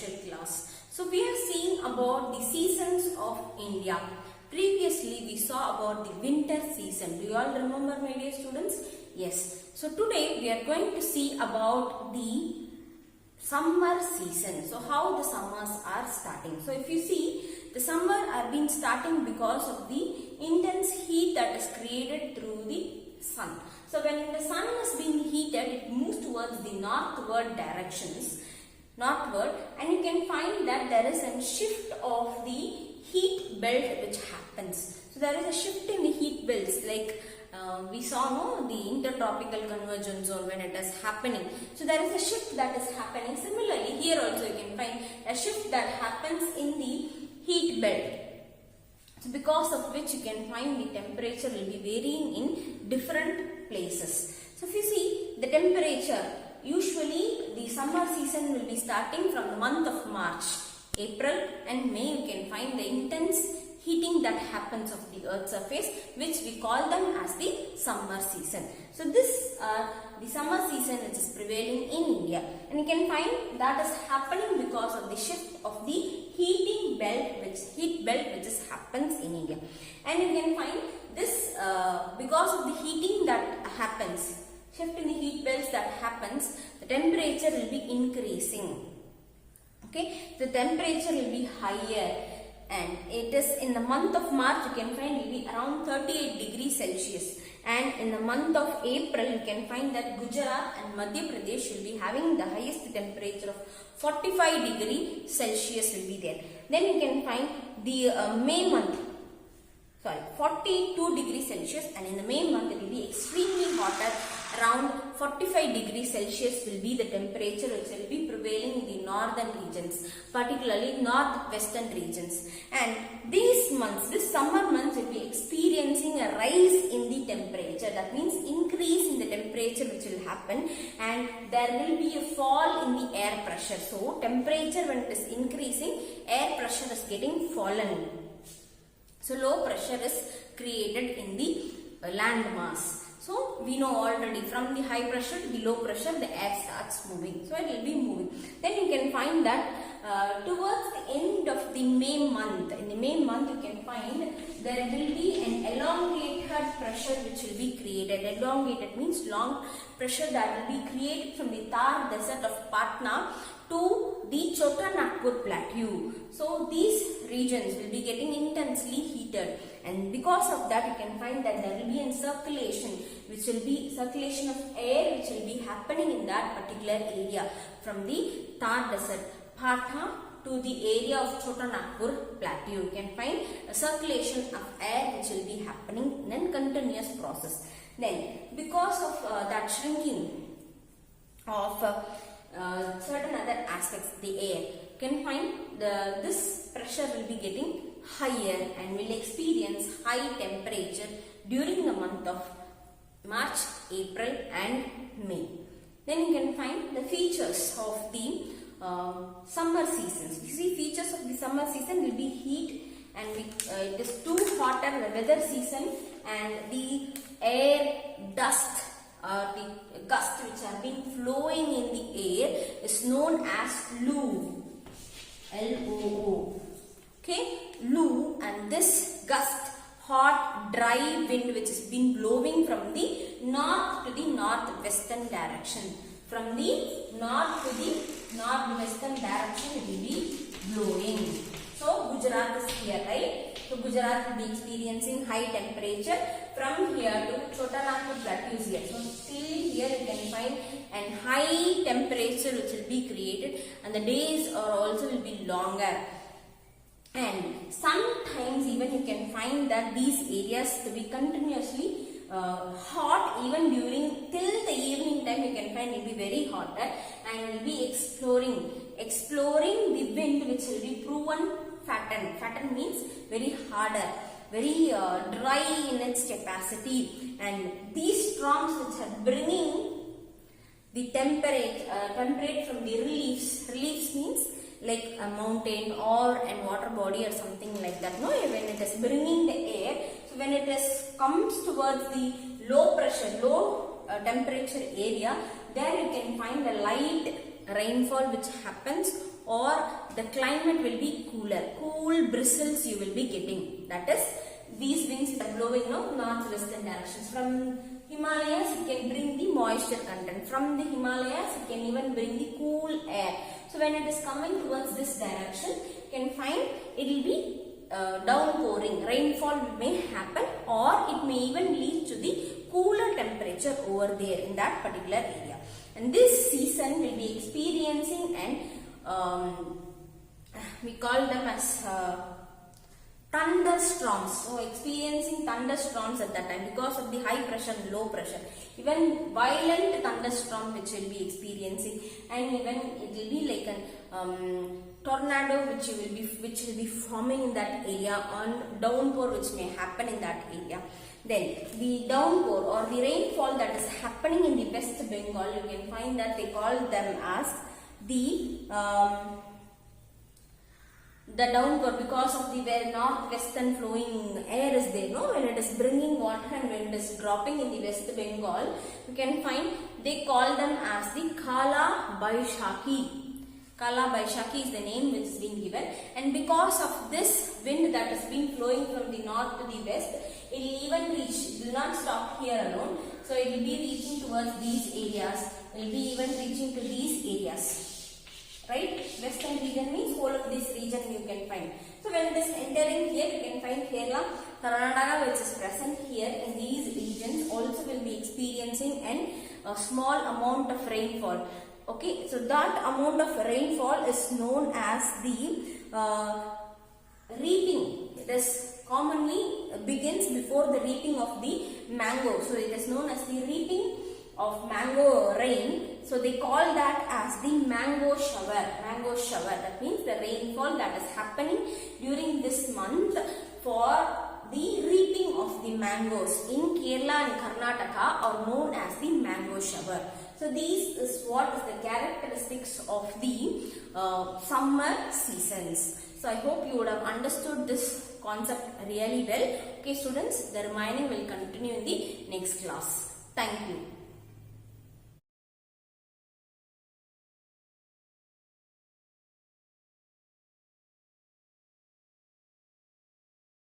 special class. So we are seeing about the seasons of India. Previously we saw about the winter season. Do you all remember, my dear students? Yes. So today we are going to see about the summer season. So how the summers are starting. So if you see, the summer are been starting because of the intense heat that is created through the sun. So when the sun is being heated, it moves towards the northward directions, and you can find that there is a shift of the heat belt which happens. So there is a shift in the heat belts, like we saw the intertropical convergence zone when it is happening. So there is a shift that is happening. Similarly, here also you can find a shift that happens in the heat belt. So because of which you can find the temperature will be varying in different places. So if you see the temperature, usually the summer season will be starting from the month of March, April and May. You can find the intense heating that happens of the earth's surface, which we call them as the summer season. So this the summer season which is prevailing in India, and you can find that is happening because of the shift of the heat belt which happens in India. And you can find this because of the heating that happens, shift in the heat belts that happens, the temperature will be increasing. Okay, the temperature will be higher, and it is in the month of March you can find it will be around 38 degrees Celsius, and in the month of April you can find that Gujarat and Madhya Pradesh will be having the highest temperature of 45 degrees Celsius will be there. Then you can find the May month, 42 degrees Celsius, and in the May month it will be extremely hotter. Around 45 degrees Celsius will be the temperature which will be prevailing in the northern regions, particularly northwestern regions. And these months, this summer months, will be experiencing a rise in the temperature. That means increase in the temperature which will happen, and there will be a fall in the air pressure. So temperature when it is increasing, air pressure is getting fallen. So low pressure is created in the land mass. So we know already from the high pressure to the low pressure the air starts moving. So it will be moving. Then you can find that towards the end of the May month, in the May month you can find there will be an elongated pressure which will be created. Elongated means long pressure that will be created from the Thar desert of Patna to the Chota Nagpur plateau. So these regions will be getting intensely heated, and because of that you can find that there will be a circulation which will be circulation of air which will be happening in that particular area from the Thar desert Patna to the area of Chota Nagpur plateau. You can find a circulation of air which will be happening in a continuous process. Then because of that shrinking of certain other aspects, the air, you can find this pressure will be getting higher and will experience high temperature during the month of March, April and May. Then you can find the features of the summer seasons. You see, features of the summer season will be heat, and it is too hotter the weather season, and the air dust the gust which have been flowing in the air is known as loo. L-O-O. Okay, loo, and this gust, hot dry wind which has been blowing from the north to the northwestern direction. From the north to the northwestern direction it will be blowing. So Gujarat is here, right? So Gujarat will be experiencing high temperature from here to Chota Nagpur plateau is here. So still here you can find an high temperature which will be created, and the days are also will be longer. And sometimes even you can find that these areas to be continuously hot even during till the evening time. You can find it will be very hot, and will be exploring the wind which will be proven fatten. Fatten means very harder, very dry in its capacity, and these storms which are bringing the temperate from the reliefs. Reliefs means like a mountain or a water body or something like that. No, when it is bringing the air, so when it is comes towards the low pressure, low temperature area, there you can find a light rainfall which happens or the climate will be cooler. Cool bristles you will be getting. That is, these winds are blowing northwestern directions. From Himalayas, it can bring the moisture content. From the Himalayas, it can even bring the cool air. So when it is coming towards this direction, you can find it will be downpouring. Rainfall may happen, or it may even lead to the cooler temperature over there in that particular area. And this season will be experiencing and we call them as thunderstorms. So experiencing thunderstorms at that time because of the high pressure and low pressure. Even violent thunderstorm which will be experiencing, and even it will be like an tornado which will be forming in that area, on downpour which may happen in that area. Then the downpour or the rainfall that is happening in the West Bengal, you can find that they call them as the downpour because of the where northwestern flowing air is there. When it is bringing water and when it is dropping in the West Bengal, you can find they call them as the Kala Baishakhi. Kala Baishakhi is the name which is being given, and because of this wind that has been flowing from the north to the west, it will even reach, it will not stop here alone, so it will be reaching towards these areas, it will be even reaching to these areas, right? Western region means whole of this region you can find. So when it is entering here, you can find Kerala, Karnataka which is present here in these regions also will be experiencing a small amount of rainfall. Okay, so that amount of rainfall is known as the reaping. It is commonly begins before the reaping of the mango. So it is known as the reaping of mango rain. So they call that as the mango shower. Mango shower. That means the rainfall that is happening during this month for the reaping of the mangoes in Kerala and Karnataka are known as the mango shower. So these is what is the characteristics of the summer seasons. So I hope you would have understood this concept really well. Okay students, the remaining will continue in the next class. Thank you.